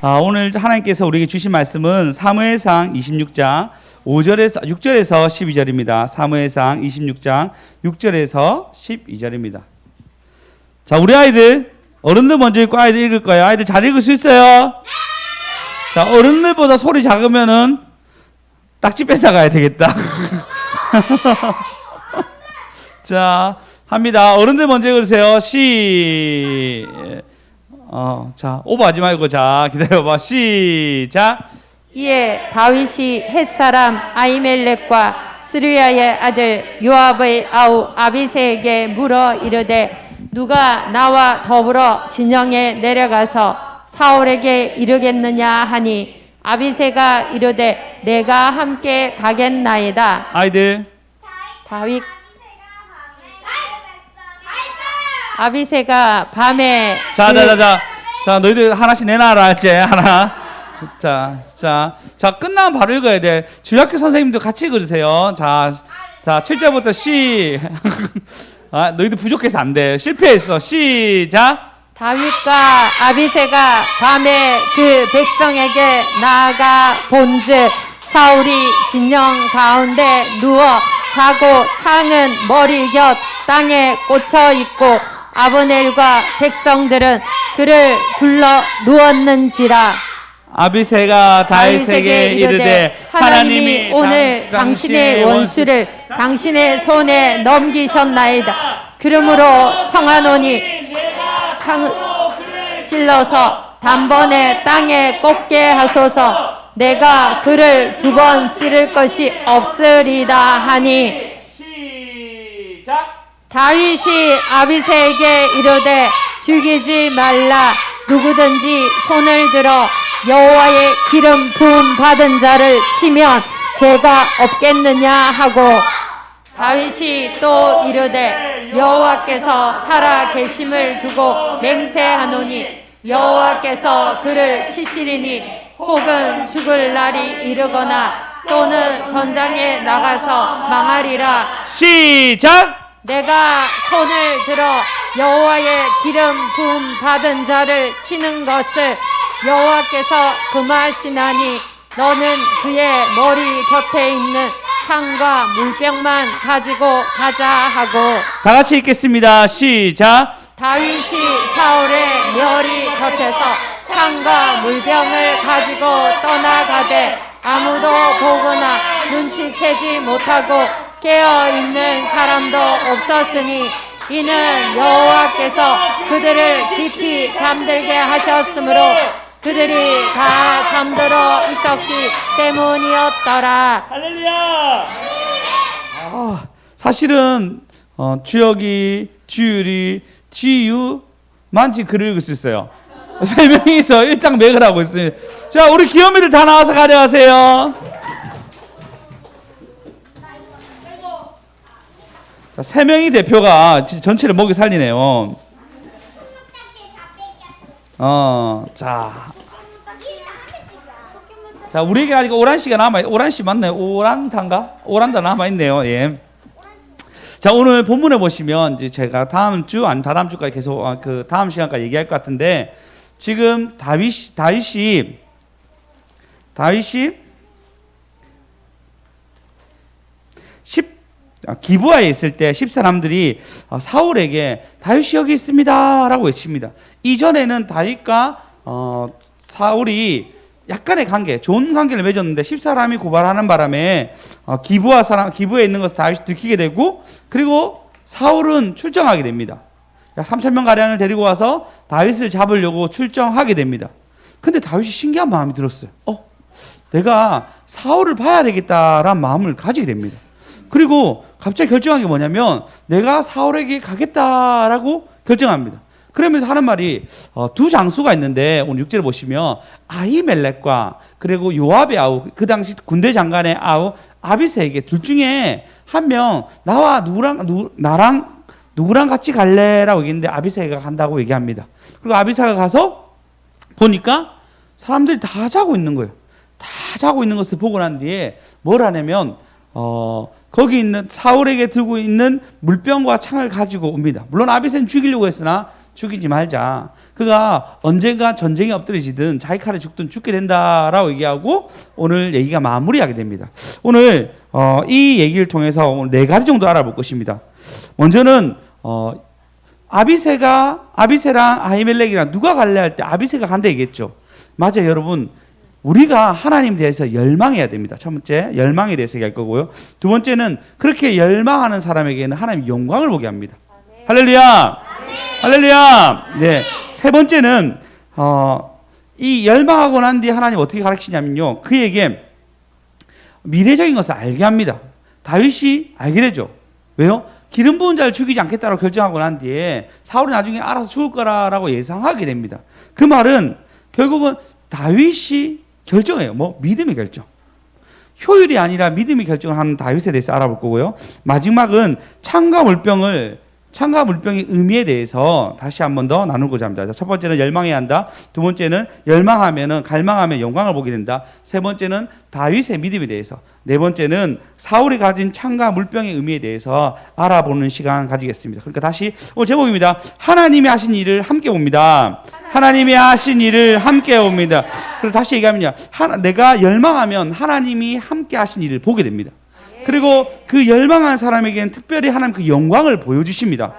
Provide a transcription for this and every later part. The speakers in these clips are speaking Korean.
오늘 하나님께서 우리에게 주신 말씀은 사무엘상 26장 6절에서 12절입니다. 사무엘상 26장 6절에서 12절입니다. 자, 우리 아이들, 어른들 먼저 읽고 아이들 읽을 거예요. 아이들 잘 읽을 수 있어요? 자, 어른들보다 소리 작으면은 딱지 뺏어가야 되겠다. 자, 합니다. 어른들 먼저 읽으세요. 자, 오버하지 말고, 자, 기다려봐. 시작. 이에 다윗이 햇사람 아히멜렉과 스루야의 아들 요압의 아우 아비새에게 물어 이르되 누가 나와 더불어 진영에 내려가서 사울에게 이르겠느냐 하니 아비새가 이르되 내가 함께 가겠나이다. 아이들. 다윗 아비새가 밤에 자, 너희들 하나씩 내놔라, 이제 하나. 자, 끝나면 바로 읽어야 돼. 주일학교 선생님도 같이 읽어주세요. 자, 7절부터 너희들 부족해서 안 돼. 실패했어. 시작. 다윗과 아비새가 밤에 그 백성에게 나아가 본즉 사울이 진영 가운데 누워 자고 창은 머리 곁 땅에 꽂혀 있고 아브넬과 백성들은 그를 둘러 누웠는지라. 아비새가 다윗에게 이르되 하나님이 오늘 당신의 원수를 당신의 손에 넘기셨나이다. 그러므로 청하노니 창을 찔러서 단번에 땅에 꽂게 하소서. 내가 그를 두 번 찌를 것이 없으리다 하니 시작. 다윗이 아비새에게 이르되 죽이지 말라. 누구든지 손을 들어 여호와의 기름 부음 받은 자를 치면 죄가 없겠느냐 하고 다윗이 또 이르되 여호와께서 살아 계심을 두고 맹세하노니 여호와께서 그를 치시리니 혹은 죽을 날이 이르거나 또는 전장에 나가서 망하리라. 시작. 내가 손을 들어 여호와의 기름 부음 받은 자를 치는 것을 여호와께서 금하시나니 너는 그의 머리 곁에 있는 창과 물병만 가지고 가자 하고. 다 같이 읽겠습니다. 시작. 다윗이 사울의 머리 곁에서 창과 물병을 가지고 떠나가되 아무도 보거나 눈치채지 못하고 깨어있는 사람도 없었으니 이는 여호와께서 그들을 깊이 잠들게 하셨으므로 그들이 다 잠들어 있었기 때문이었더라. 할렐루야. 사실은 주혁이, 주율이, 지유만 지금 글을 읽을 수 있어요. 3명이서 일당 맥을 하고 있어요. 자, 우리 귀요미들 다 나와서 가져가세요. 자, 3명이 대표가 전체를 먹여 살리네요. 자, 우리에게 아직 오란씨가 오란씨 맞나요? 오란다 남아있네요. 예. 자, 오늘 본문에 보시면 이제 제가 다음 주까지 계속 다음 시간까지 얘기할 것 같은데 지금 다윗이 기브아에 있을 때 10사람들이 사울에게 다윗이 여기 있습니다 라고 외칩니다. 이전에는 다윗과 사울이 약간의 관계, 좋은 관계를 맺었는데 10사람이 고발하는 바람에 기브아에 있는 것을 다윗이 들키게 되고 그리고 사울은 출정하게 됩니다. 약 3,000명 가량을 데리고 와서 다윗을 잡으려고 출정하게 됩니다. 근데 다윗이 신기한 마음이 들었어요. 내가 사울을 봐야 되겠다라는 마음을 가지게 됩니다. 그리고 갑자기 결정한 게 뭐냐면 내가 사울에게 가겠다라고 결정합니다. 그러면서 하는 말이 두 장수가 있는데 오늘 6절에 보시면 아히멜렉과 그리고 요압의 아우 그 당시 군대 장관의 아우 아비새에게 둘 중에 한 명 나와 누구랑 같이 갈래라고 얘기했는데 아비새가 간다고 얘기합니다. 그리고 아비새가 가서 보니까 사람들이 다 자고 있는 거예요. 다 자고 있는 것을 보고 난 뒤에 뭘 하냐면 거기 있는 사울에게 들고 있는 물병과 창을 가지고 옵니다. 물론 아비새는 죽이려고 했으나 죽이지 말자. 그가 언젠가 전쟁에 엎드려지든 자기 칼에 죽든 죽게 된다라고 얘기하고 오늘 얘기가 마무리하게 됩니다. 오늘 이 얘기를 통해서 오늘 4가지 정도 알아볼 것입니다. 먼저는 아비새랑 아히멜렉이랑 누가 갈래 할 때 아비새가 간다 얘기했죠. 맞아요, 여러분. 우리가 하나님에 대해서 열망해야 됩니다. 첫 번째, 열망에 대해서 얘기할 거고요. 두 번째는 그렇게 열망하는 사람에게는 하나님 영광을 보게 합니다. 할렐루야! 할렐루야! 네. 세 번째는 이 열망하고 난 뒤에 하나님 어떻게 가르치냐면요. 그에게 미래적인 것을 알게 합니다. 다윗이 알게 되죠. 왜요? 기름 부은 자를 죽이지 않겠다고 결정하고 난 뒤에 사울이 나중에 알아서 죽을 거라고 예상하게 됩니다. 그 말은 결국은 다윗이 결정해요. 뭐 믿음의 결정. 효율이 아니라 믿음의 결정을 하는 다윗에 대해서 알아볼 거고요. 마지막은 창과 물병의 의미에 대해서 다시 한 번 더 나누고자 합니다. 첫 번째는 열망해야 한다. 두 번째는 갈망하면 영광을 보게 된다. 세 번째는 다윗의 믿음에 대해서. 네 번째는 사울이 가진 창과 물병의 의미에 대해서 알아보는 시간 가지겠습니다. 그러니까 다시 오늘 제목입니다. 하나님이 하신 일을 함께 봅니다. 하나님이 하신 일을 함께 봅니다. 그리고 다시 얘기하면요. 내가 열망하면 하나님이 함께 하신 일을 보게 됩니다. 그리고 그 열망한 사람에게는 특별히 하나님 그 영광을 보여주십니다.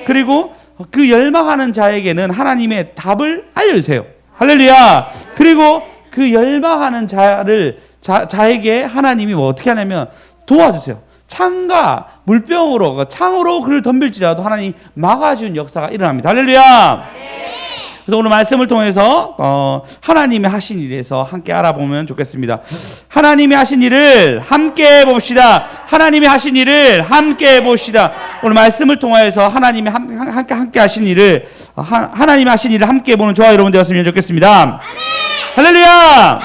그리고 그 열망하는 자에게는 하나님의 답을 알려주세요. 할렐루야. 그리고 그 열망하는 자에게 하나님이 뭐 어떻게 하냐면 도와주세요. 창과 물병으로 창으로 그를 덤빌지라도 하나님이 막아준 역사가 일어납니다. 할렐루야. 그래서 오늘 말씀을 통해서 하나님이 하신 일에서 함께 알아보면 좋겠습니다. 하나님이 하신 일을 함께 봅시다. 하나님이 하신 일을 함께 봅시다. 오늘 말씀을 통해서 하나님이 함께 하신 일을 하나님이 하신 일을 함께 보는 저와 여러분 되었으면 좋겠습니다. 할렐루야.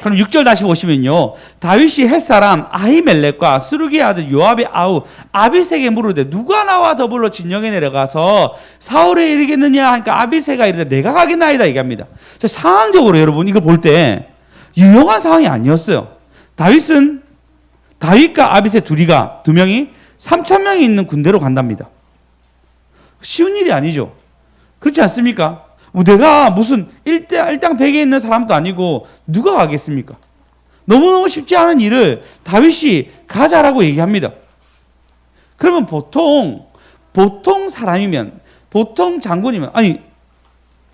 그럼 6절 다시 보시면요. 다윗이 햇사람 아히멜렉과 스루기의 아들 요압의 아우 아비새에게 물으되 누가 나와 더불어 진영에 내려가서 사울에 이르겠느냐 하니까 아비새가 이르되 내가 가겠나이다 얘기합니다. 자, 상황적으로 여러분 이거 볼 때 유용한 상황이 아니었어요. 다윗과 아비새 두 명이 3,000명이 있는 군대로 간답니다. 쉬운 일이 아니죠. 그렇지 않습니까? 내가 무슨 일당 100에 있는 사람도 아니고 누가 가겠습니까? 너무너무 쉽지 않은 일을 다윗이 가자라고 얘기합니다. 그러면 보통 사람이면, 보통 장군이면, 아니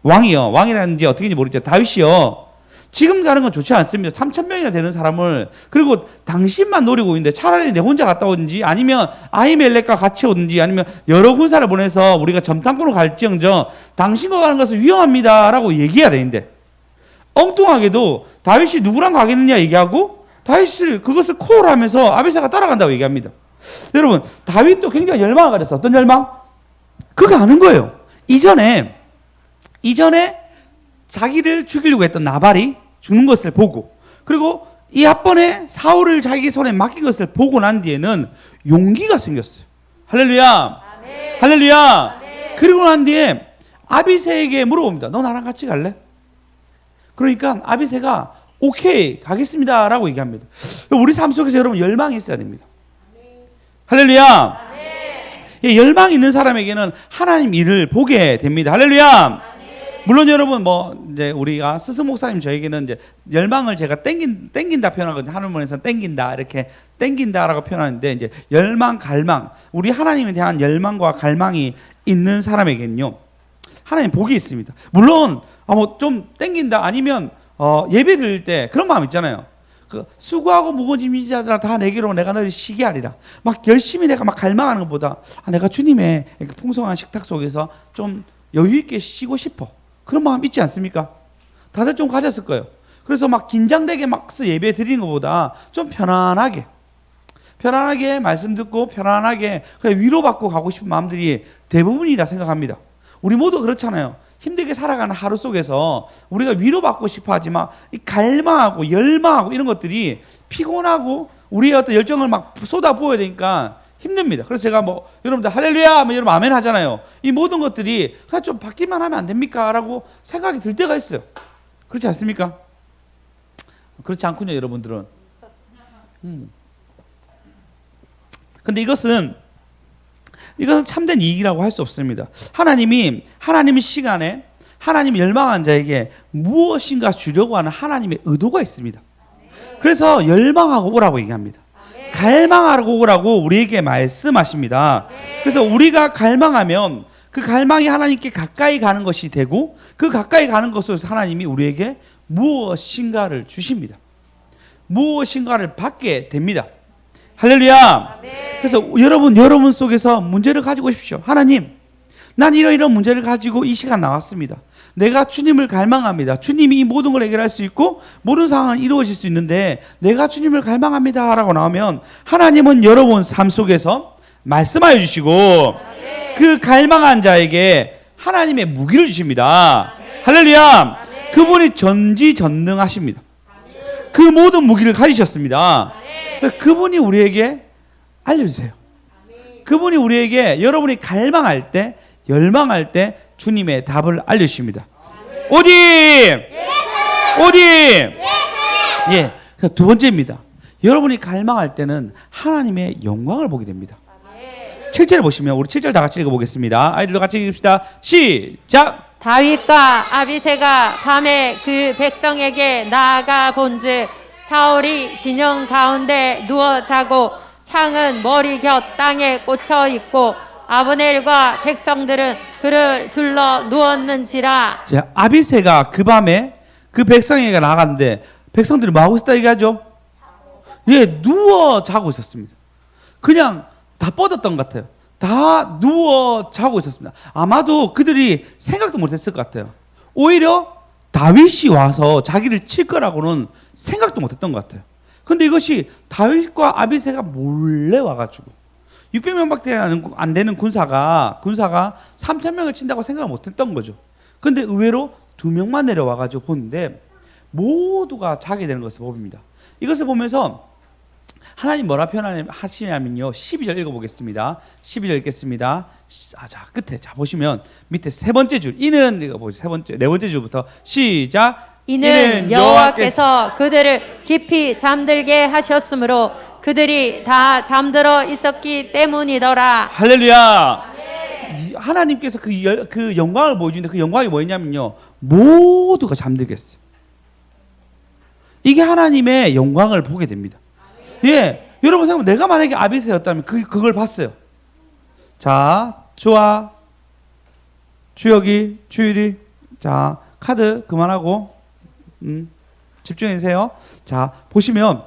왕이라는지 어떻게인지 모르겠죠. 다윗이요, 지금 가는 건 좋지 않습니다. 3,000명이나 되는 사람을, 그리고 당신만 노리고 있는데 차라리 내 혼자 갔다 오든지 아니면 아히멜렉과 같이 오든지 아니면 여러 군사를 보내서 우리가 점탕구로 갈지언정 당신과 가는 것은 위험합니다 라고 얘기해야 되는데, 엉뚱하게도 다윗이 누구랑 가겠느냐 얘기하고 다윗을 그것을 코를 하면서 아비새가 따라간다고 얘기합니다. 여러분, 다윗도 굉장히 열망을 가졌어. 어떤 열망? 그가 아는 거예요. 이전에 자기를 죽이려고 했던 나발이 죽는 것을 보고, 그리고 이 앞번에 사울을 자기 손에 맡긴 것을 보고 난 뒤에는 용기가 생겼어요. 할렐루야. 아멘. 할렐루야. 아멘. 그리고 난 뒤에 아비새에게 물어봅니다. 너 나랑 같이 갈래? 그러니까 아비새가 오케이 가겠습니다 라고 얘기합니다. 우리 삶 속에서 여러분 열망이 있어야 됩니다. 할렐루야. 예, 열망이 있는 사람에게는 하나님 일을 보게 됩니다. 할렐루야. 물론 여러분 이제 우리가 스스 목사님 저에게는 이제 열망을 제가 땡긴다 표현하거든요. 하늘문에서 땡긴다 이렇게 땡긴다라고 표현하는데, 이제 열망, 갈망, 우리 하나님에 대한 열망과 갈망이 있는 사람에게는요 하나님 복이 있습니다. 물론 좀 땡긴다 아니면 예배 드릴 때 그런 마음 있잖아요. 그 수고하고 무거워진 자들아 다 내게로 내가 너를 쉬게 하리라. 막 열심히 내가 막 갈망하는 것보다 내가 주님의 풍성한 식탁 속에서 좀 여유 있게 쉬고 싶어. 그런 마음 있지 않습니까? 다들 좀 가졌을 거예요. 그래서 막 긴장되게 막 예배 드리는 것보다 좀 편안하게 말씀 듣고 편안하게 그냥 위로받고 가고 싶은 마음들이 대부분이라 생각합니다. 우리 모두 그렇잖아요. 힘들게 살아가는 하루 속에서 우리가 위로받고 싶어 하지만 이 갈망하고 열망하고 이런 것들이 피곤하고 우리의 어떤 열정을 막 쏟아부어야 되니까 힘듭니다. 그래서 제가 여러분들 할렐루야 하면 여러분 아멘 하잖아요. 이 모든 것들이 그냥 좀 받기만 하면 안 됩니까? 라고 생각이 들 때가 있어요. 그렇지 않습니까? 그렇지 않군요, 여러분들은. 근데 이것은 이것은 참된 이익이라고 할 수 없습니다. 하나님이 하나님의 시간에 하나님 열망한 자에게 무엇인가 주려고 하는 하나님의 의도가 있습니다. 그래서 열망하고 오라고 얘기합니다. 갈망하고 오라고 우리에게 말씀하십니다. 그래서 우리가 갈망하면 그 갈망이 하나님께 가까이 가는 것이 되고 그 가까이 가는 것으로서 하나님이 우리에게 무엇인가를 주십니다. 무엇인가를 받게 됩니다. 할렐루야. 그래서 여러분 속에서 문제를 가지고 오십시오. 하나님, 난 이런 문제를 가지고 이 시간 나왔습니다. 내가 주님을 갈망합니다. 주님이 이 모든 걸 해결할 수 있고 모든 상황은 이루어질 수 있는데 내가 주님을 갈망합니다 라고 나오면 하나님은 여러분 삶 속에서 말씀하여 주시고 그 갈망한 자에게 하나님의 무기를 주십니다. 할렐루야. 그분이 전지전능하십니다. 그 모든 무기를 가지셨습니다. 그분이 우리에게 알려주세요. 그분이 우리에게 여러분이 갈망할 때 열망할 때 주님의 답을 알려주십니다. 어디? 어디? 예. 두 번째입니다. 여러분이 갈망할 때는 하나님의 영광을 보게 됩니다. 7절을 보시면 우리 7절 다 같이 읽어보겠습니다. 아이들도 같이 읽읍시다. 시작. 다윗과 아비새가 밤에 그 백성에게 나아가 본즉 사울이 진영 가운데 누워 자고 창은 머리 곁 땅에 꽂혀 있고 아브넬과 백성들은 그를 둘러 누웠는지라. 아비새가 그 밤에 그 백성에게 나갔는데 백성들이 뭐 하고 있었다 얘기하죠? 예, 누워 자고 있었습니다. 그냥 다 뻗었던 것 같아요. 다 누워 자고 있었습니다. 아마도 그들이 생각도 못했을 것 같아요. 오히려 다윗이 와서 자기를 칠 거라고는 생각도 못했던 것 같아요. 근데 이것이 다윗과 아비새가 몰래 와가지고 600명밖에 안 되는 군사가 3,000명을 친다고 생각을 못했던 거죠. 근데 의외로 2명만 내려와가지고 보는데 모두가 자게 되는 것을 봅니다. 이것을 보면서 하나님 뭐라 표현하시냐면요. 12절 읽어보겠습니다. 12절 읽겠습니다. 자, 끝에 자 보시면 밑에 세 번째 줄 이는 읽어보세요. 네 번째 줄부터 시작. 이는 여호와께서 그들을 깊이 잠들게 하셨으므로 그들이 다 잠들어 있었기 때문이더라. 할렐루야. 하나님께서 그 영광을 보여주는데 그 영광이 뭐였냐면요. 모두가 잠들게 했어요. 이게 하나님의 영광을 보게 됩니다. 예, 여러분 생각하면 내가 만약에 아비새였다면 그걸 봤어요. 자, 주아, 주혁이, 주일이, 자 카드 그만하고 집중해주세요. 자 보시면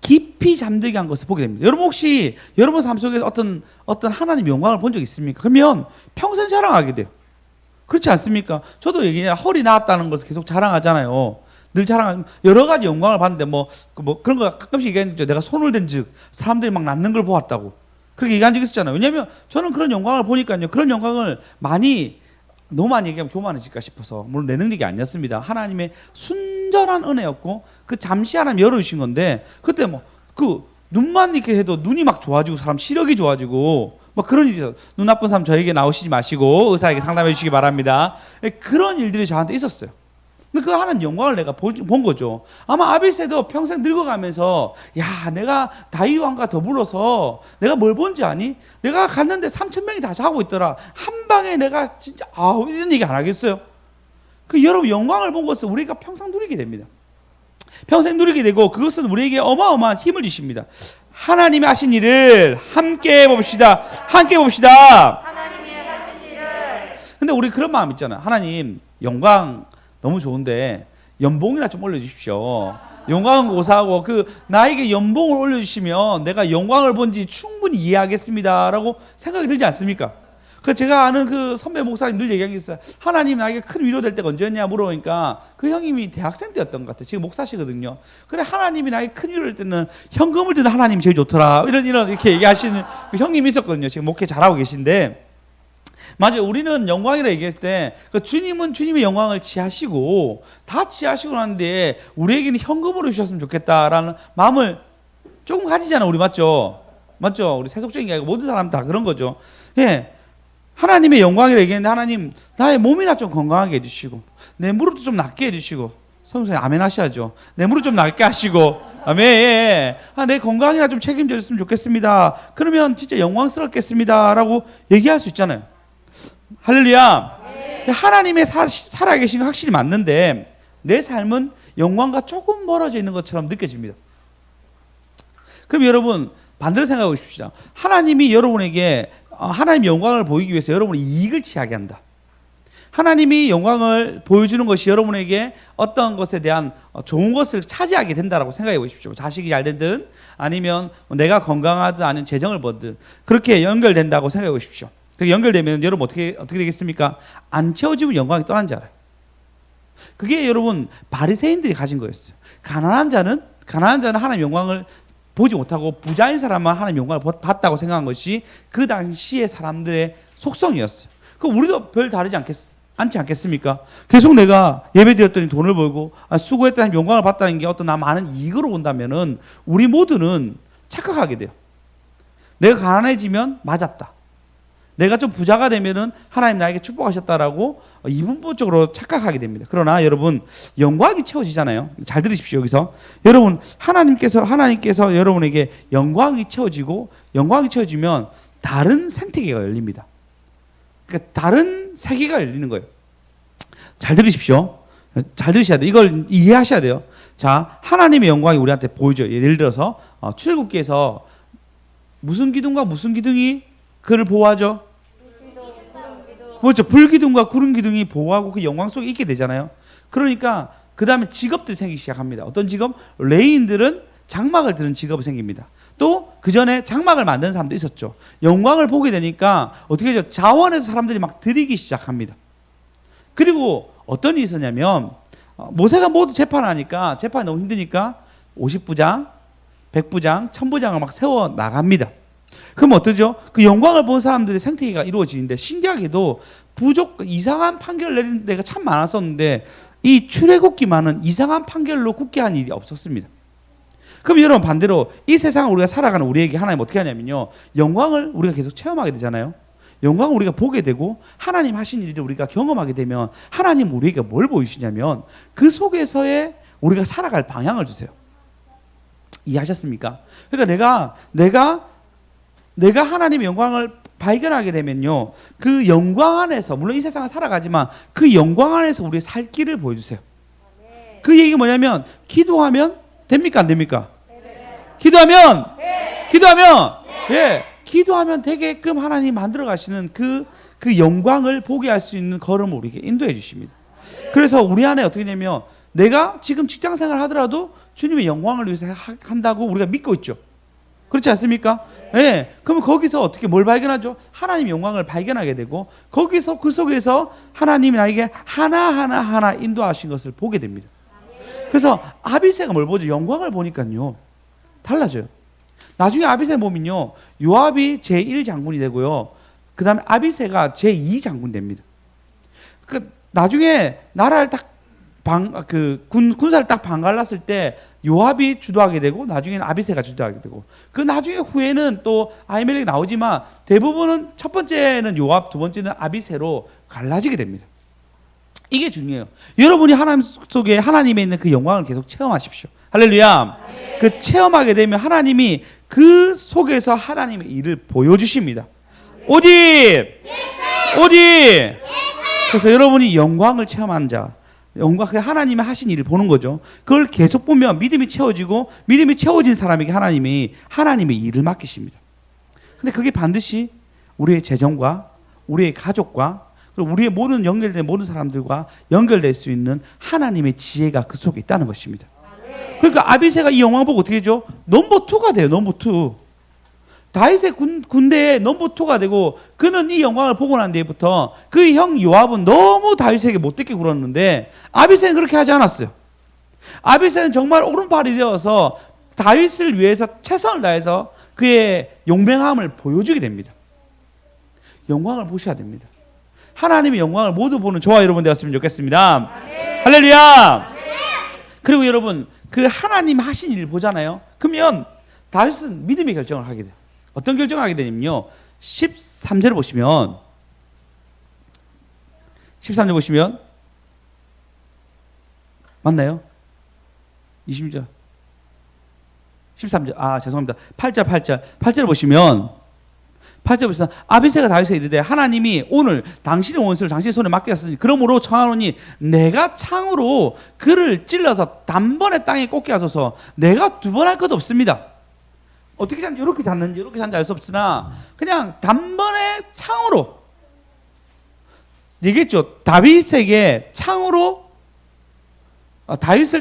깊이 잠들게 한 것을 보게 됩니다. 여러분 혹시 여러분 삶 속에서 어떤 하나님의 영광을 본 적 있습니까? 그러면 평생 자랑하게 돼요. 그렇지 않습니까? 저도 허리 나왔다는 것을 계속 자랑하잖아요. 늘 자랑, 여러 가지 영광을 봤는데 뭐 그런 거 가끔씩 얘기했는데 내가 손을 댄즉 사람들이 막 낳는 걸 보았다고 그렇게 얘기한 적이 있었잖아요. 왜냐하면 저는 그런 영광을 보니까요. 그런 영광을 너무 많이 얘기하면 교만해질까 싶어서 물론 내 능력이 아니었습니다. 하나님의 순전한 은혜였고 그 잠시 하나님 열어주신 건데 그때 그 눈만 이렇게 해도 눈이 막 좋아지고 사람 시력이 좋아지고 막 그런 일이 있어요. 눈 나쁜 사람 저에게 나오시지 마시고 의사에게 상담해 주시기 바랍니다. 그런 일들이 저한테 있었어요. 근데 그 하나님 영광을 내가 본 거죠. 아마 아비새도 평생 늙어가면서 야 내가 다윗 왕과 더불어서 내가 뭘 본지 아니? 내가 갔는데 3,000명이 다 자고 있더라. 한 방에 내가 진짜 이런 얘기 안 하겠어요? 그 여러분 영광을 본 것을 우리가 평생 누리게 됩니다. 평생 누리게 되고 그것은 우리에게 어마어마한 힘을 주십니다. 하나님이 하신 일을 함께 봅시다. 함께 봅시다. 하나님이 하신 일을. 근데 우리 그런 마음 있잖아요. 하나님 영광 너무 좋은데 연봉이나 좀 올려주십시오. 영광은 고사하고 나에게 연봉을 올려주시면 내가 영광을 본지 충분히 이해하겠습니다라고 생각이 들지 않습니까? 제가 아는 그 선배 목사님 늘 얘기한 게 있어요. 하나님 나에게 큰 위로될 때가 언제였냐 물어보니까 그 형님이 대학생 때였던 것 같아요. 지금 목사시거든요. 그래 하나님이 나에게 큰 위로될 때는 현금을 드는 하나님이 제일 좋더라. 이런 이렇게 얘기하시는 그 형님이 있었거든요. 지금 목회 잘하고 계신데 맞아요. 우리는 영광이라 얘기했을 때 주님은 주님의 영광을 취하시고 다 취하시고 나는데 우리에게는 현금으로 주셨으면 좋겠다라는 마음을 조금 가지잖아요. 우리 맞죠? 우리 세속적인 게 아니고 모든 사람 다 그런 거죠. 예, 하나님의 영광이라 얘기했는데 하나님 나의 몸이나 좀 건강하게 해주시고 내 무릎도 좀 낫게 해주시고 성도님 아멘 하셔야죠. 내 무릎 좀 낫게 하시고 아멘. 예. 내 건강이나 좀 책임져 줬으면 좋겠습니다. 그러면 진짜 영광스럽겠습니다라고 얘기할 수 있잖아요. 할렐루야. 하나님의 살아계신 건 확실히 맞는데 내 삶은 영광과 조금 멀어져 있는 것처럼 느껴집니다. 그럼 여러분 반대로 생각해 보십시오. 하나님이 여러분에게 하나님의 영광을 보이기 위해서 여러분이 이익을 취하게 한다. 하나님이 영광을 보여주는 것이 여러분에게 어떤 것에 대한 좋은 것을 차지하게 된다라고 생각해 보십시오. 자식이 잘 되든 아니면 내가 건강하든 아니면 재정을 벌든 그렇게 연결된다고 생각해 보십시오. 그렇게 연결되면 여러분 어떻게 되겠습니까? 안 채워지면 영광이 떠난 줄 알아요. 그게 여러분 바리새인들이 가진 거였어요. 가난한 자는 하나님의 영광을 보지 못하고 부자인 사람만 하나님의 영광을 봤다고 생각한 것이 그 당시의 사람들의 속성이었어요. 그럼 우리도 별 다르지 않지 않겠습니까? 계속 내가 예배드렸더니 돈을 벌고 수고했다는 영광을 받다는 게 어떤 나 많은 이익으로 본다면은 우리 모두는 착각하게 돼요. 내가 가난해지면 맞았다. 내가 좀 부자가 되면은 하나님 나에게 축복하셨다라고 이분법적으로 착각하게 됩니다. 그러나 여러분 영광이 채워지잖아요. 잘 들으십시오. 여기서 여러분 하나님께서 여러분에게 영광이 채워지면 다른 생태계가 열립니다. 그러니까 다른 세계가 열리는 거예요. 잘 들으십시오. 잘 들으셔야 돼요. 이걸 이해하셔야 돼요. 자, 하나님의 영광이 우리한테 보여줘요. 예를 들어서 출애굽기에서 무슨 기둥과 무슨 기둥이 그를 보호하죠? 그렇죠. 불기둥과 구름 기둥이 보호하고 그 영광 속에 있게 되잖아요. 그러니까 그 다음에 직업들이 생기기 시작합니다. 어떤 직업? 레위인들은 장막을 드는 직업이 생깁니다. 또 그 전에 장막을 만드는 사람도 있었죠. 영광을 보게 되니까 어떻게 되죠? 자원해서 사람들이 막 드리기 시작합니다. 그리고 어떤 일이 있었냐면 모세가 모두 재판하니까 재판이 너무 힘드니까 50부장, 100부장, 1000부장을 막 세워 나갑니다. 그럼 어떠죠? 그 영광을 본 사람들의 생태계가 이루어지는데 신기하게도 이상한 판결을 내리는 데가 참 많았었는데 이 출애굽기만은 이상한 판결로 굳게 한 일이 없었습니다. 그럼 여러분 반대로 이 세상을 우리가 살아가는 우리에게 하나님 어떻게 하냐면요. 영광을 우리가 계속 체험하게 되잖아요. 영광을 우리가 보게 되고 하나님 하신 일을 우리가 경험하게 되면 하나님 우리에게 뭘 보이시냐면 그 속에서의 우리가 살아갈 방향을 주세요. 이해하셨습니까? 그러니까 내가 하나님의 영광을 발견하게 되면요. 그 영광 안에서 물론 이 세상을 살아가지만 그 영광 안에서 우리의 살 길을 보여주세요. 그 얘기가 뭐냐면 기도하면 됩니까 안 됩니까? 기도하면 예, 기도하면 되게끔 하나님 만들어 가시는 그 영광을 보게 할 수 있는 걸음을 우리에게 인도해 주십니다. 그래서 우리 안에 어떻게 되냐면 내가 지금 직장 생활을 하더라도 주님의 영광을 위해서 한다고 우리가 믿고 있죠. 그렇지 않습니까? 예. 그러면 거기서 어떻게 뭘 발견하죠? 하나님의 영광을 발견하게 되고 거기서 그 속에서 하나님이 나에게 하나하나 인도하신 것을 보게 됩니다. 그래서 아비새가 뭘 보죠? 영광을 보니까요. 달라져요. 나중에 아비새 보면요. 요압이 제1장군이 되고요. 그 다음에 아비새가 제2장군 됩니다. 그 나중에 나라를 딱 군사를 딱 방갈랐을 때 요압이 주도하게 되고 나중에는 아비새가 주도하게 되고 그 나중에 후에는 또 아히멜렉이 나오지만 대부분은 첫 번째는 요압, 두 번째는 아비새로 갈라지게 됩니다. 이게 중요해요. 여러분이 하나님 속에 하나님에 있는 그 영광을 계속 체험하십시오. 할렐루야. 그 체험하게 되면 하나님이 그 속에서 하나님의 일을 보여주십니다. 어디? 그래서 여러분이 영광을 체험한 자, 영광 하나님이 하신 일을 보는 거죠. 그걸 계속 보면 믿음이 채워지고 믿음이 채워진 사람에게 하나님의 일을 맡기십니다. 근데 그게 반드시 우리의 재정과 우리의 가족과 그리고 우리의 연결된 모든 사람들과 연결될 수 있는 하나님의 지혜가 그 속에 있다는 것입니다. 그러니까 아비새가 이 영광 보고 어떻게 되죠? 넘버 2가 돼요. 넘버 2. 다윗의 군대의 넘버 2가 되고 그는 이 영광을 보고 난 뒤부터 그 형 요압은 너무 다윗에게 못되게 굴었는데 아비새는 그렇게 하지 않았어요. 아비새는 정말 오른팔이 되어서 다윗을 위해서 최선을 다해서 그의 용맹함을 보여주게 됩니다. 영광을 보셔야 됩니다. 하나님의 영광을 모두 보는 저와 여러분 되었으면 좋겠습니다. 할렐루야. 그리고 여러분 그 하나님 하신 일을 보잖아요. 그러면 다윗은 믿음의 결정을 하게 돼요. 어떤 결정을 하게 되냐면요. 13절 보시면 맞나요? 20절 13절. 아, 죄송합니다. 8절 보시면 아비새가 다윗에게 이르되 하나님이 오늘 당신의 원수를 당신의 손에 맡겼으니 그러므로 청하노니 내가 창으로 그를 찔러서 단번에 땅에 꽂게 하소서. 내가 두 번 할 것 없습니다. 어떻게 잤는지 이렇게 잤는지 이렇게 잤는지 알 수 없으나 그냥 단번에 창으로 얘기했죠. 다윗을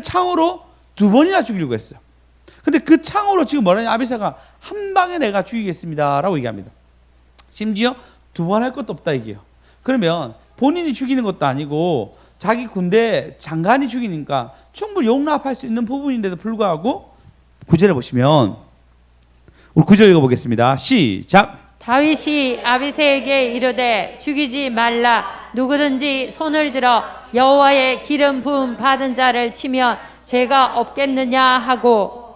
창으로 두 번이나 죽이려고 했어요. 근데 그 창으로 지금 뭐라냐, 아비새가 한 방에 내가 죽이겠습니다라고 얘기합니다. 심지어 두 번 할 것도 없다 얘기해요. 그러면 본인이 죽이는 것도 아니고 자기 군대 장관이 죽이니까 충분히 용납할 수 있는 부분인데도 불구하고 9절에 보시면 우리 9절 읽어보겠습니다. 시작. 다윗이 아비새에게 이르되 죽이지 말라. 누구든지 손을 들어 여호와의 기름 부음 받은 자를 치면 죄가 없겠느냐 하고.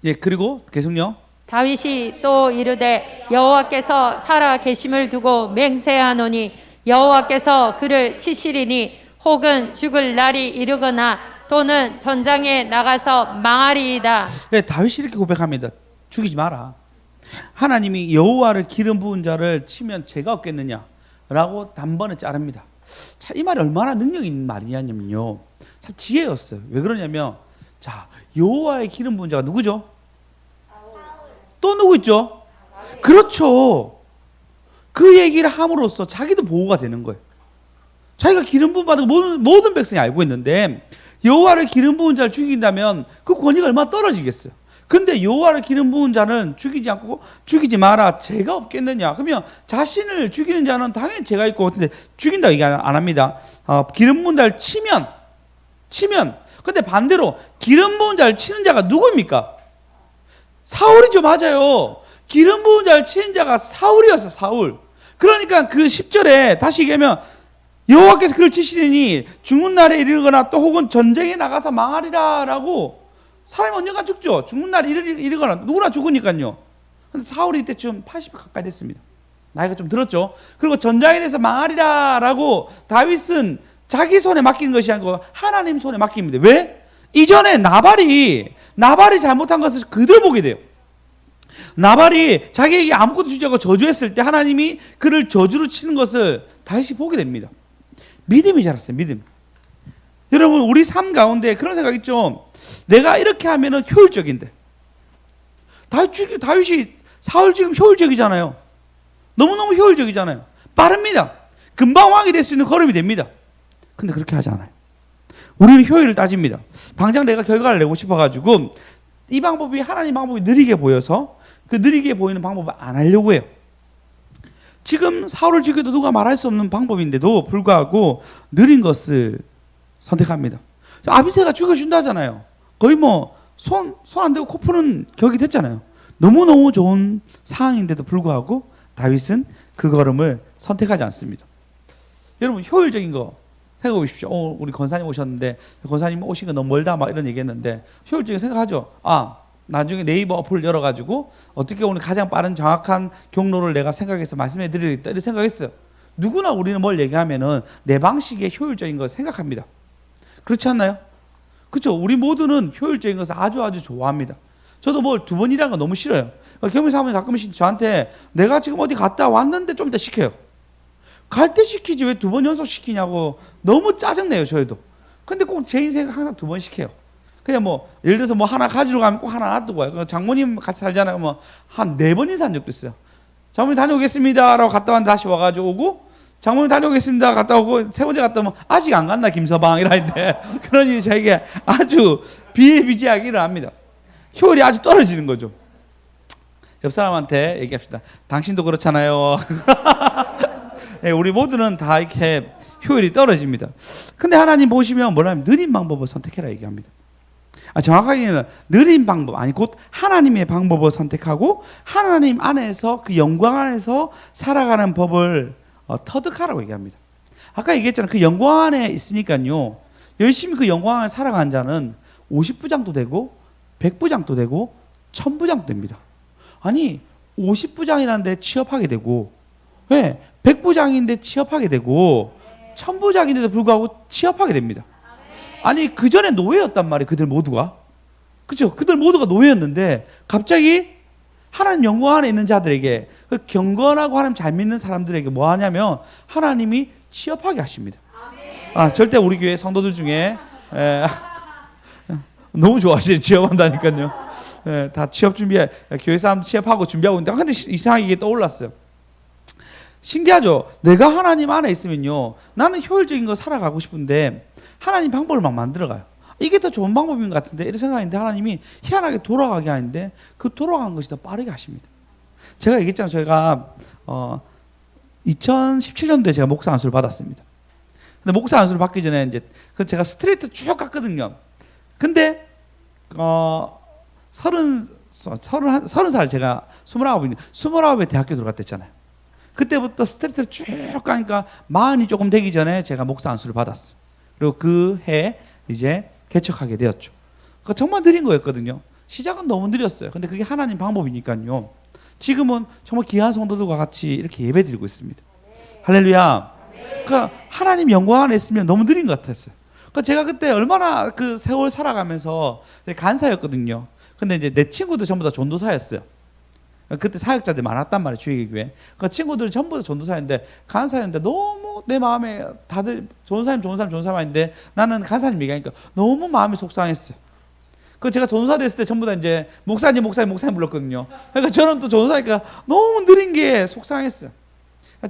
예, 그리고 계속요. 다윗이 또 이르되 여호와께서 살아 계심을 두고 맹세하노니 여호와께서 그를 치시리니 혹은 죽을 날이 이르거나 또는 전장에 나가서 망하리이다. 예, 다윗이 이렇게 고백합니다. 죽이지 마라. 하나님이 여호와를 기름 부은 자를 치면 죄가 없겠느냐라고 단번에 자릅니다. 자, 이 말이 얼마나 능력 있는 말이냐면요, 참 지혜였어요. 왜 그러냐면, 자, 여호와의 기름 부은 자가 누구죠? 또 누구 있죠? 그렇죠. 그 얘기를 함으로써 자기도 보호가 되는 거예요. 자기가 기름 부음 받은 모든 백성이 알고 있는데 여호와를 기름 부은 자를 죽인다면 그 권위가 얼마나 떨어지겠어요. 근데 여호와를 기름 부은 자는 죽이지 않고 죽이지 마라, 죄가 없겠느냐. 그러면 자신을 죽이는 자는 당연히 죄가 있고, 근데 죽인다고 얘기 안 합니다. 기름 부은 자를 치면 근데 반대로 기름 부은 자를 치는 자가 누구입니까? 사울이죠. 맞아요. 기름 부은 자를 치는 자가 사울이었어. 사울. 그러니까 그 10절에 다시 얘기하면 여호와께서 그를 치시리니 죽는 날에 이르거나 또 혹은 전쟁에 나가서 망하리라 라고. 사람이 언젠가 죽죠. 죽는 날에 이르거나 누구나 죽으니까요. 근데 사울이 이때쯤 80이 가까이 됐습니다. 나이가 좀 들었죠. 그리고 전장에 대해서 망하리라 라고 다윗은 자기 손에 맡긴 것이 아니고 하나님 손에 맡깁니다. 왜? 이전에 나발이 잘못한 것을 그대로 보게 돼요. 나발이 자기에게 아무것도 주지 않고 저주했을 때 하나님이 그를 저주로 치는 것을 다윗이 보게 됩니다. 믿음이 자랐어요. 믿음. 여러분, 우리 삶 가운데 그런 생각 있죠. 내가 이렇게 하면은 효율적인데. 다윗이 사울 지금 효율적이잖아요. 너무너무 효율적이잖아요. 빠릅니다. 금방 왕이 될 수 있는 걸음이 됩니다. 근데 그렇게 하지 않아요. 우리는 효율을 따집니다. 당장 내가 결과를 내고 싶어가지고 이 방법이 하나님 방법이 느리게 보여서 그 느리게 보이는 방법을 안 하려고 해요. 지금 사울을 죽여도 누가 말할 수 없는 방법인데도 불구하고 느린 것을 선택합니다. 아비새가 죽여준다잖아요. 거의 뭐 손 안 대고 코 푸는 격이 됐잖아요. 너무너무 좋은 상황인데도 불구하고 다윗은 그 걸음을 선택하지 않습니다. 여러분, 효율적인 거 생각해 보십시오. 우리 권사님 오셨는데 권사님 오신 거 너무 멀다 막 이런 얘기했는데 효율적인 생각하죠. 나중에 네이버 어플을 열어가지고 어떻게 오늘 가장 빠른 정확한 경로를 내가 생각해서 말씀해 드리겠다 이렇게 생각했어요. 누구나 우리는 뭘 얘기하면은 내 방식의 효율적인 걸 생각합니다. 그렇지 않나요? 그렇죠. 우리 모두는 효율적인 것을 아주 좋아합니다. 저도 뭘 두 번 일하는 거 너무 싫어요. 경비 사모님 가끔씩 저한테 내가 지금 어디 갔다 왔는데 좀 이따 시켜요. 갈 때 시키지 왜 두 번 연속 시키냐고 너무 짜증내요. 저희도. 근데 꼭 제 인생은 항상 두 번 시켜요. 그냥 뭐 예를 들어서 뭐 하나 가지러 가면 꼭 하나 놔두고 와요. 장모님 같이 살잖아요. 뭐 한 4번 인사한 적도 있어요. 장모님 다녀오겠습니다 라고 갔다 왔는데 다시 와가지고 오고, 장모님 다녀오겠습니다 갔다 오고, 세 번째 갔다 오면 아직 안 갔나 김서방 이라는데 그런 일이 저에게 아주 비일비재하게 일어납니다. 효율이 아주 떨어지는 거죠. 옆 사람한테 얘기합시다. 당신도 그렇잖아요. 네, 우리 모두는 다 이렇게 효율이 떨어집니다. 근데 하나님 보시면 뭐라면 느린 방법을 선택해라 얘기합니다. 정확하게는 느린 방법 아니 곧 하나님의 방법을 선택하고 하나님 안에서 그 영광 안에서 살아가는 법을 터득하라고 얘기합니다. 아까 얘기했잖아요. 그 영광 안에 있으니까요, 열심히 그 영광 안에 살아가는 자는 50부장도 되고 100부장도 되고 1000부장도 됩니다. 아니 50부장이라는데 취업하게 되고, 왜 100부장인데 취업하게 되고 1000부장인데도 불구하고 취업하게 됩니다. 아니 그 전에 노예였단 말이에요. 그들 모두가. 그죠? 그들 모두가 노예였는데 갑자기 하나님 영광 안에 있는 자들에게, 그 경건하고 하나님 잘 믿는 사람들에게 뭐 하냐면 하나님이 취업하게 하십니다. 절대 우리 교회 성도들 중에 너무 좋아하시네. 취업한다니까요. 다 취업 준비해, 교회 사람 취업하고 준비하고 있는데, 근데 이상하게 이게 떠올랐어요. 신기하죠? 내가 하나님 안에 있으면요, 나는 효율적인 거 살아가고 싶은데 하나님 방법을 막 만들어가요. 이게 더 좋은 방법인 것 같은데 이런 생각인데, 하나님이 희한하게 돌아가게 하는데 그 돌아가는 것이 더 빠르게 하십니다. 제가 얘기했잖아요. 제가 2017년도에 제가 목사 안수를 받았습니다. 근데 목사 안수를 받기 전에 이제 제가 스트레이트 쭉 갔거든요. 근데 30살, 제가 29에 대학교 들어갔댔잖아요. 그때부터 스트레이트를 쭉 가니까 40이 조금 되기 전에 제가 목사 안수를 받았어요. 그리고 그 해 이제 개척하게 되었죠. 그러니까 정말 느린 거였거든요. 시작은 너무 느렸어요. 근데 그게 하나님 방법이니까요. 지금은 정말 귀한 성도들과 같이 이렇게 예배드리고 있습니다. 할렐루야. 그러니까 하나님 영광 안에 있으면 너무 느린 것 같았어요. 그러니까 제가 그때 얼마나 그 세월 살아가면서 간사였거든요. 근데 이제 내 친구들 전부 다 전도사였어요. 그때 사역자들 많았단 말이에요, 주의교회. 그 친구들은 전부 다 전도사였는데, 간사였는데 너무 내 마음에 다들 좋은 사람 아닌데 나는 간사님 얘기하니까 너무 마음이 속상했어요. 그 제가 전도사 됐을 때 전부 다 이제 목사님 불렀거든요. 그러니까 저는 또 전도사니까 너무 느린 게 속상했어요.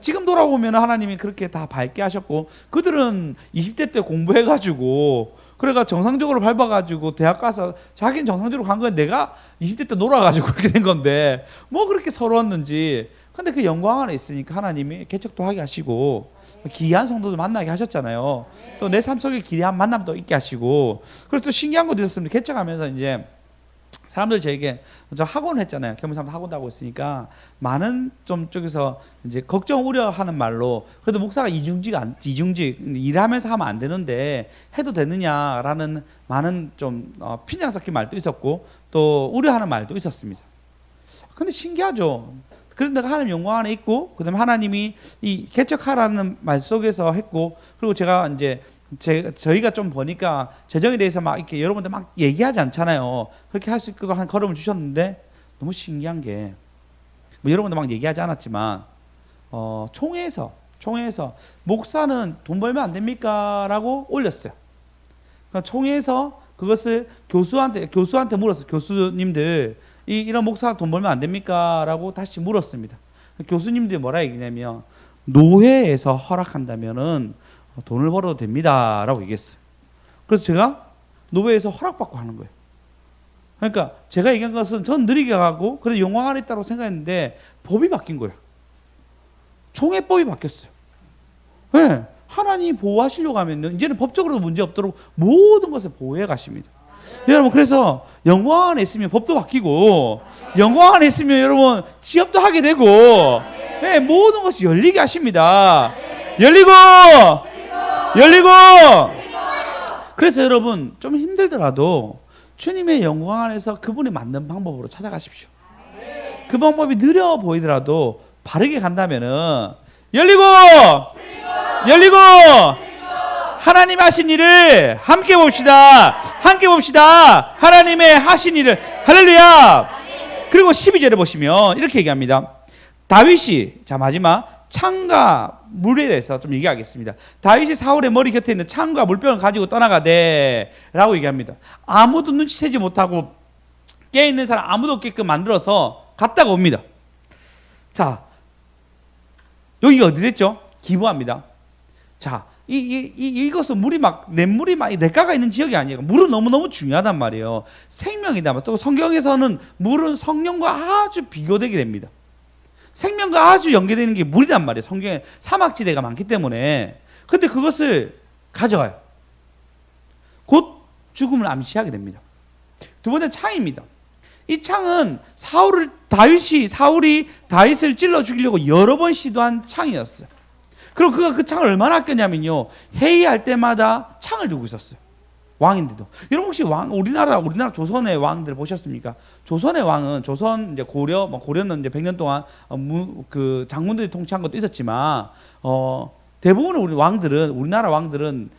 지금 돌아보면 하나님이 그렇게 다 밝게 하셨고, 그들은 20대 때 공부해가지고 그래가 정상적으로 밟아가지고 대학 가서 자기는 정상적으로 간 건 내가 20대 때 놀아가지고 그렇게 된 건데 뭐 그렇게 서러웠는지. 근데 그 영광 안에 있으니까 하나님이 개척도 하게 하시고 기이한 성도들 만나게 하셨잖아요. 또 내 삶 속에 기이한 만남도 있게 하시고. 그리고 또 신기한 것도 있었습니다. 개척하면서 이제 사람들 저에게, 저 학원 했잖아요. 겸사람 학원도 하고 있으니까 많은 좀 쪽에서 이제 걱정 우려하는 말로, 그래도 목사가 이중직 일하면서 하면 안 되는데 해도 되느냐라는 많은 좀 핀장 섞인 말도 있었고 또 우려하는 말도 있었습니다. 근데 신기하죠. 그래서 내가 하나님 영광 안에 있고, 그다음에 하나님이 이 개척하라는 말 속에서 했고, 그리고 제가 이제 저희가 좀 보니까 재정에 대해서 막 이렇게 여러분들 막 얘기하지 않잖아요. 그렇게 할 수 있도록 한 걸음을 주셨는데, 너무 신기한 게, 뭐 여러분들 막 얘기하지 않았지만 총회에서 목사는 돈 벌면 안 됩니까? 라고 올렸어요. 그러니까 총회에서 그것을 교수한테 물었어요. 교수님들, 이런 목사가 돈 벌면 안 됩니까? 라고 다시 물었습니다. 교수님들이 뭐라 얘기냐면, 노회에서 허락한다면은 돈을 벌어도 됩니다 라고 얘기했어요. 그래서 제가 노회에서 허락받고 하는 거예요. 그러니까 제가 얘기한 것은 전 느리게 가고 그래도 영광 안에 있다고 생각했는데 법이 바뀐 거예요. 총회법이 바뀌었어요. 네, 하나님 보호하시려고 하면 이제는 법적으로도 문제 없도록 모든 것을 보호해 가십니다. 여러분, 그래서 영광 안에 있으면 법도 바뀌고, 영광 안에 있으면 여러분 취업도 하게 되고, 네, 모든 것이 열리게 하십니다. 열리고 그래서 여러분 좀 힘들더라도 주님의 영광 안에서 그분이 만든 방법으로 찾아가십시오. 그 방법이 느려 보이더라도 바르게 간다면은 열리고 하나님 하신 일을 함께 봅시다. 하나님의 하신 일을. 할렐루야. 그리고 12절에 보시면 이렇게 얘기합니다. 다윗이, 자 마지막, 창과 물에 대해서 좀 얘기하겠습니다. 다윗이 사울의 머리 곁에 있는 창과 물병을 가지고 떠나가되 라고 얘기합니다. 아무도 눈치채지 못하고 깨어있는 사람 아무도 없게끔 만들어서 갔다가 옵니다. 자, 여기가 어디랬죠? 기부합니다. 자, 이것은 물이 막 냇물이 막 냇가가 있는 지역이 아니에요. 물은 너무너무 중요하단 말이에요. 생명이다. 또 성경에서는 물은 성령과 아주 비교되게 됩니다. 생명과 아주 연계되는 게 물이란 말이에요. 성경에 사막지대가 많기 때문에. 근데 그것을 가져가요. 곧 죽음을 암시하게 됩니다. 두 번째 창입니다. 이 창은 사울이 다윗을 찔러 죽이려고 여러 번 시도한 창이었어요. 그리고 그가 그 창을 얼마나 아꼈냐면요, 회의할 때마다 창을 두고 있었어요. 왕인데도. 여러분 혹시 우리나라 조선의 왕들 보셨습니까? 조선의 왕은, 조선 이제 고려는 이제 100년 동안 그 장군들이 통치한 것도 있었지만 대부분의 우리나라 왕들은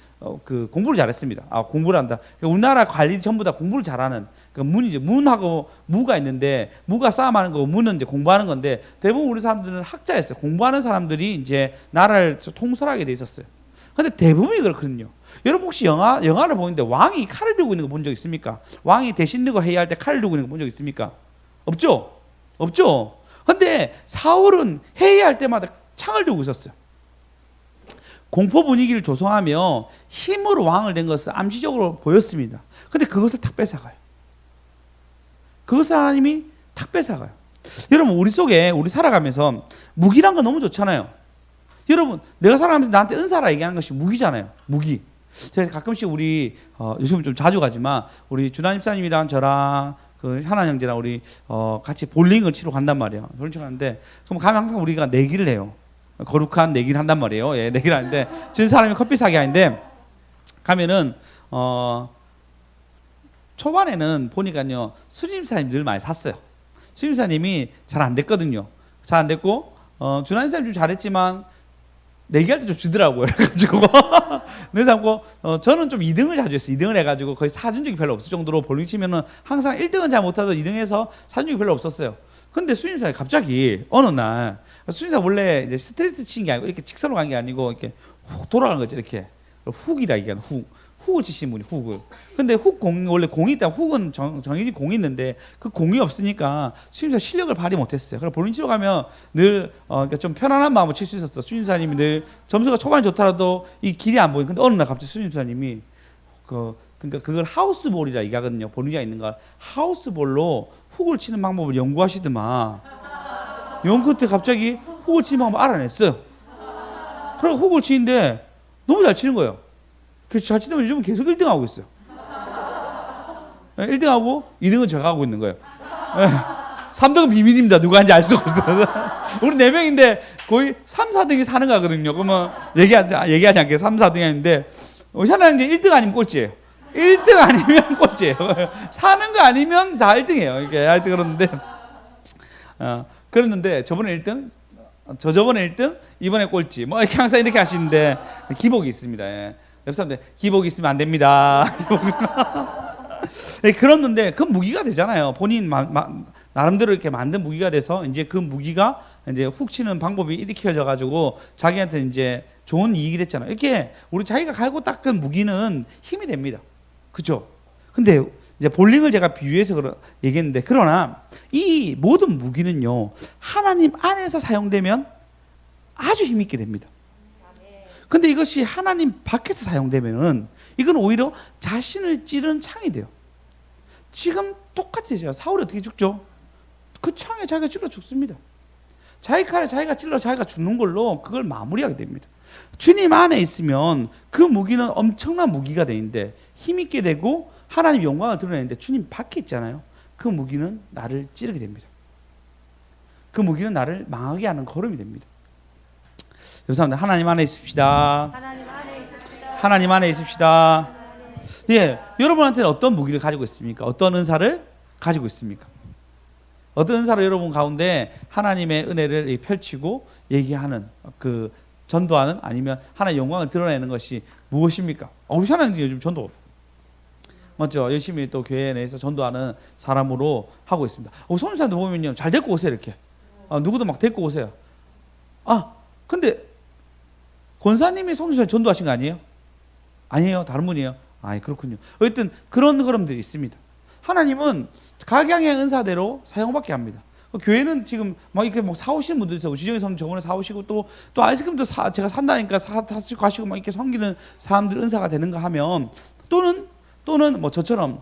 그 공부를 잘했습니다. 공부를 한다. 그러니까 우리나라 관리 전부 다 공부를 잘하는, 그 문이죠. 문하고 무가 있는데 무가 싸움하는 거고 무는 이제 공부하는 건데 대부분 우리 사람들은 학자였어요. 공부하는 사람들이 이제 나라를 통솔하게 돼 있었어요. 근데 대부분이 그렇거든요. 여러분 혹시 영화를 보는데 왕이 칼을 들고 있는 거 본 적 있습니까? 왕이 대신 들고 회의할 때 칼을 들고 있는 거 본 적 있습니까? 없죠? 없죠? 근데 사울은 회의할 때마다 창을 들고 있었어요. 공포 분위기를 조성하며 힘으로 왕을 낸 것을 암시적으로 보였습니다. 근데 그것을 탁 뺏어가요. 그것을 하나님이 탁 뺏어가요. 여러분 우리 속에 우리 살아가면서 무기란 거 너무 좋잖아요. 여러분 내가 살아가면서 나한테 은사라 얘기하는 것이 무기잖아요. 무기. 제가 가끔씩 우리 요즘 좀 자주 가지만 우리 주나 집사님이랑 저랑 그 현안 형제랑 우리 같이 볼링을 치러 간단 말이에요. 볼링 치러 가는데 그럼 가면 항상 우리가 내기를 해요. 거룩한 내기를 한단 말이에요. 예, 내기를 하는데 진 사람이 커피 사기 하는데 가면은 초반에는 보니까요 수님사님 늘 많이 샀어요. 수님사님이 잘 안 됐거든요. 잘 안 됐고 주나 집사님 좀 잘했지만 내기할 때 좀 지더라고요. 그래가지고 그래서 저는 좀 2등을 자주 했어요. 2등을 해가지고 거의 사준 적이 별로 없을 정도로 볼링 치면은 항상 1등은 잘 못하도 2등에서 사준 적이 별로 없었어요. 근데 수님사님이 갑자기 어느 날 수님사 원래 이제 스트레이트 친 게 아니고 이렇게 직선으로 간 게 아니고 이렇게 훅 돌아가는 거죠. 이렇게 훅이라 얘기하는 훅을 치신 분이 훅을. 근데 원래 공이 있다. 훅은 정해진 공이 있는데 그 공이 없으니까 수임사 실력을 발휘 못했어요. 그래서 볼링 치러 가면 늘 그러니까 좀 편안한 마음으로 칠 수 있었어. 수임사님이 늘 점수가 초반에 좋더라도 이 길이 안 보이는. 근데 어느 날 갑자기 수임사님이 그러니까 그걸 하우스볼이라 얘기하거든요. 볼링장 있는 걸 하우스볼로 훅을 치는 방법을 연구하시더만. 연구 때 갑자기 훅을 치는 방법을 알아냈어요. 그리고 훅을 치는데 너무 잘 치는 거예요. 그래서 잘 치다 보면 요즘은 계속 1등 하고 있어요. 1등 하고 2등은 제가 하고 있는 거예요. 3등은 비밀입니다. 누가 하는지 알 수가 없어요. 우리 4명인데 거의 3, 4등이 사는 거거든요. 그러면 얘기하지 않게 3, 4등이 아닌데 현아는 이제 1등 아니면 꼴찌예요. 1등 아니면 꼴찌예요. 사는 거 아니면 다 1등이에요. 이렇게 하여튼 그랬는데 저번에 1등, 저번에 1등, 이번에 꼴찌. 뭐 이렇게 항상 이렇게 하시는데 기복이 있습니다. 예. 옆 사람들 기복이 있으면 안 됩니다. 예, 그랬는데 그 무기가 되잖아요. 본인 나름대로 이렇게 만든 무기가 돼서 이제 그 무기가 이제 훅 치는 방법이 일으켜져 가지고 자기한테 이제 좋은 이익이 됐잖아요. 이렇게 우리 자기가 갈고 닦은 무기는 힘이 됩니다. 그렇죠? 근데 이제 볼링을 제가 비유해서 얘기했는데 그러나 이 모든 무기는요 하나님 안에서 사용되면 아주 힘있게 됩니다. 근데 이것이 하나님 밖에서 사용되면은 이건 오히려 자신을 찌르는 창이 돼요. 지금 똑같이 되죠. 사울이 어떻게 죽죠? 그 창에 자기가 찔러 죽습니다. 자기 칼에 자기가 찔러 자기가 죽는 걸로 그걸 마무리하게 됩니다. 주님 안에 있으면 그 무기는 엄청난 무기가 되는데 힘있게 되고 하나님 영광을 드러내는데 주님 밖에 있잖아요. 그 무기는 나를 찌르게 됩니다. 그 무기는 나를 망하게 하는 걸음이 됩니다. 여러분 하나님 안에 있읍시다. 하나님 안에 있읍시다. 예, 여러분한테는 어떤 무기를 가지고 있습니까? 어떤 은사를 가지고 있습니까? 어떤 은사를 여러분 가운데 하나님의 은혜를 펼치고 얘기하는 그 전도하는 아니면 하나님의 영광을 드러내는 것이 무엇입니까? 우리 하나님 요즘 전도 맞죠? 열심히 또 교회 내에서 전도하는 사람으로 하고 있습니다. 선교사님들 보면요 잘 데리고 오세요 이렇게. 누구도 막 데리고 오세요. 근데 권사님이 선교사님 전도하신 거 아니에요? 아니에요. 다른 분이에요. 그렇군요. 어쨌든 그런 흐름들이 있습니다. 하나님은 각양의 은사대로 사용받게 합니다. 교회는 지금 막 이렇게 막 사오시는 분들 있어요. 지정희 성도 저번에 사오시고 또 아이스크림도 제가 산다니까 사시고 가시고 막 이렇게 섬기는 사람들 은사가 되는가 하면 또는 뭐 저처럼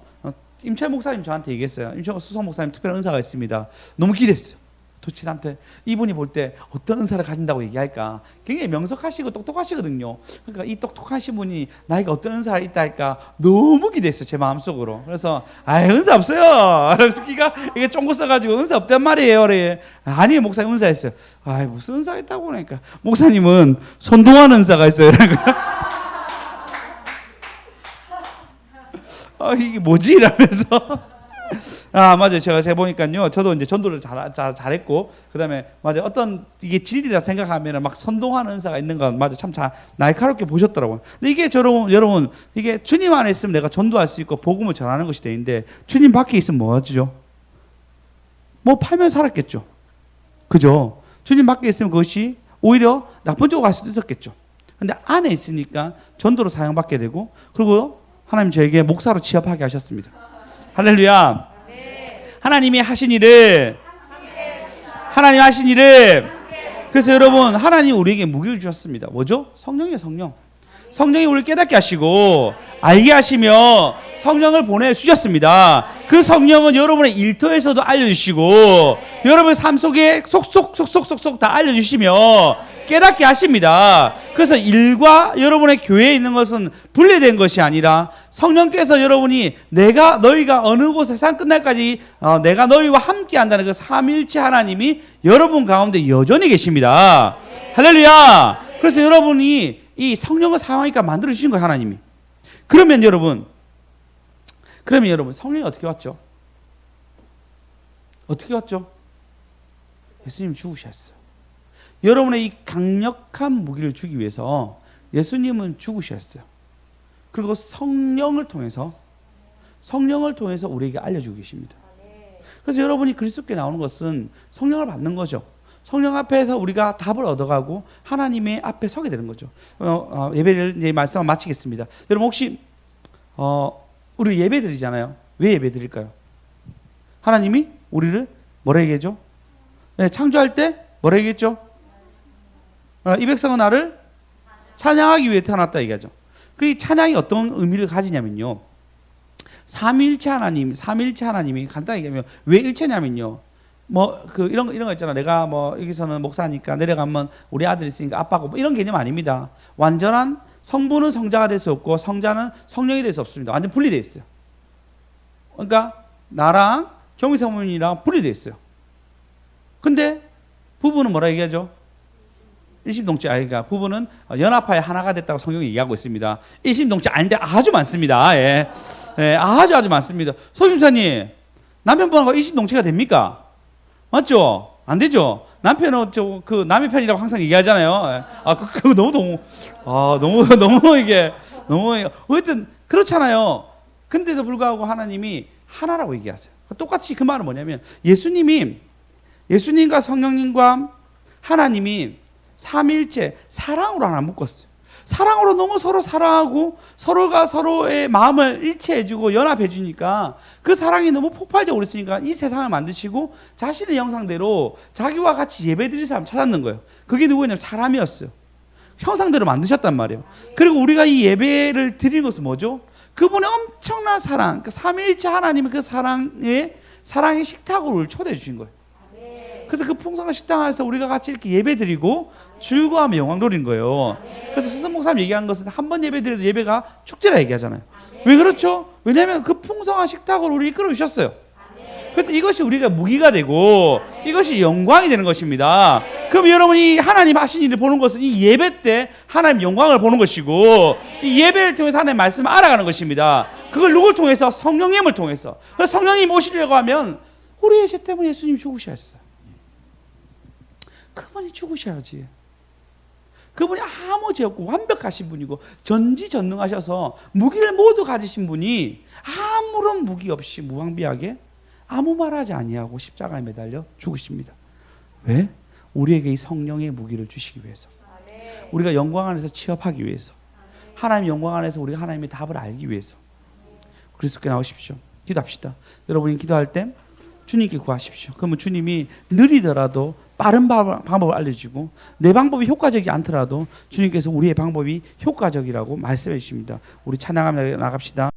임철 목사님 저한테 얘기했어요. 임철 수석 목사님 특별한 은사가 있습니다. 너무 기대했어요. 도치한테 이분이 볼 때 어떤 은사를 가진다고 얘기할까 굉장히 명석하시고 똑똑하시거든요. 그러니까 이 똑똑하신 분이 나에게 어떤 은사가 있다 할까 너무 기대했어요. 제 마음속으로. 그래서 은사 없어요. 그래서 기가 이게 쫑긋 써가지고 은사 없단 말이에요. 그래. 아니에요. 목사님 은사 있어요. 무슨 은사가 있다고 그러니까 목사님은 선동하는 은사가 있어요. 이게 뭐지? 이러면서 맞아요. 제가 해보니까요. 저도 이제 전도를 잘했고, 그 다음에 맞아요. 어떤 이게 진리라 생각하면 막 선동하는 은사가 있는 건 맞아요. 참 날카롭게 보셨더라고요. 근데 이게 여러분, 이게 주님 안에 있으면 내가 전도할 수 있고 복음을 전하는 것이 되는데 주님 밖에 있으면 뭐 하죠? 뭐 팔면 살았겠죠. 그죠? 주님 밖에 있으면 그것이 오히려 나쁜 쪽으로 갈 수도 있었겠죠. 근데 안에 있으니까 전도로 사용받게 되고, 그리고 하나님 저에게 목사로 취업하게 하셨습니다. 할렐루야. 하나님이 하신 일을, 그래서 여러분, 하나님 우리에게 무기를 주셨습니다. 뭐죠? 성령이에요, 성령. 성령이 우리를 깨닫게 하시고 알게 하시며 성령을 보내주셨습니다. 그 성령은 여러분의 일터에서도 알려주시고 여러분의 삶 속에 속속속속속속 다 알려주시며 깨닫게 하십니다. 그래서 일과 여러분의 교회에 있는 것은 분리된 것이 아니라 성령께서 여러분이 너희가 어느 곳 세상 끝날까지 내가 너희와 함께 한다는 그 삼위일체 하나님이 여러분 가운데 여전히 계십니다. 할렐루야. 그래서 여러분이 이 성령을 사용하니까 만들어 주신 거예요, 하나님이. 그러면 여러분 성령이 어떻게 왔죠? 어떻게 왔죠? 예수님이 죽으셨어요. 여러분의 이 강력한 무기를 주기 위해서 예수님은 죽으셨어요. 그리고 성령을 통해서 우리에게 알려주고 계십니다. 그래서 여러분이 그리스도께 나오는 것은 성령을 받는 거죠. 성령 앞에서 우리가 답을 얻어가고 하나님의 앞에 서게 되는 거죠. 예배를 이제 말씀을 마치겠습니다. 여러분 혹시 우리 예배 드리잖아요. 왜 예배 드릴까요? 하나님이 우리를 뭐라 얘기했죠? 네, 창조할 때 뭐라 얘기했죠? 이 백성은 나를 찬양하기 위해 태어났다 얘기하죠. 그 찬양이 어떤 의미를 가지냐면요. 삼위일체 하나님이 간단히 얘기하면 왜 일체냐면요. 이런 거 있잖아. 내가 여기서는 목사니까 내려가면 우리 아들이 있으니까 아빠고 이런 개념 아닙니다. 완전한 성부는 성자가 될 수 없고 성자는 성령이 될 수 없습니다. 완전 분리되어 있어요. 그러니까 나랑 경희 사모님이랑 분리되어 있어요. 근데 부부는 뭐라 얘기하죠? 일심동체. 그러니까 부부는 연합하여 하나가 됐다고 성경이 얘기하고 있습니다. 일심동체 아닌데 아주 많습니다. 예, 아주 많습니다. 소심사님, 남편분하고 일심동체가 됩니까? 맞죠? 안 되죠? 남편은 그 남의 편이라고 항상 얘기하잖아요. 그거 너무 이게 어쨌든 그렇잖아요. 근데도 불구하고 하나님이 하나라고 얘기하세요. 똑같이 그 말은 뭐냐면 예수님과 성령님과 하나님이 삼위일체 사랑으로 하나 묶었어요. 사랑으로 너무 서로 사랑하고 서로가 서로의 마음을 일치해주고 연합해주니까 그 사랑이 너무 폭발적으로 있으니까 이 세상을 만드시고 자신의 형상대로 자기와 같이 예배드릴 사람 찾았는 거예요. 그게 누구냐면 사람이었어요. 형상대로 만드셨단 말이에요. 그리고 우리가 이 예배를 드리는 것은 뭐죠? 그분의 엄청난 사랑, 그 삼위일체 하나님의 그 사랑의 식탁으로 우리를 초대해 주신 거예요. 그래서 그 풍성한 식당 안에서 우리가 같이 이렇게 예배드리고 즐거워하며 영광 돌린 거예요. 그래서 스승 목사님 얘기한 것은 한 번 예배드려도 예배가 축제라 얘기하잖아요. 왜 그렇죠? 왜냐하면 그 풍성한 식탁으로 우리 이끌어 주셨어요. 그래서 이것이 우리가 무기가 되고 이것이 영광이 되는 것입니다. 그럼 여러분이 하나님 하신 일을 보는 것은 이 예배 때 하나님 영광을 보는 것이고 이 예배를 통해서 하나님 말씀을 알아가는 것입니다. 그걸 누굴 통해서? 성령님을 통해서. 그래서 성령님 오시려고 하면 우리의 죄 때문에 예수님이 죽으셔야 했어요. 그분이 죽으셔야지. 그분이 아무 죄 없고 완벽하신 분이고 전지전능하셔서 무기를 모두 가지신 분이 아무런 무기 없이 무방비하게 아무 말하지 아니하고 십자가에 매달려 죽으십니다. 왜? 우리에게 이 성령의 무기를 주시기 위해서. 우리가 영광 안에서 취업하기 위해서. 하나님의 영광 안에서 우리가 하나님의 답을 알기 위해서. 그리스도께 나오십시오. 기도합시다. 여러분이 기도할 때 주님께 구하십시오. 그러면 주님이 느리더라도 빠른 방법을 알려주고 내 방법이 효과적이지 않더라도 주님께서 우리의 방법이 효과적이라고 말씀해 주십니다. 우리 찬양하며 나갑시다.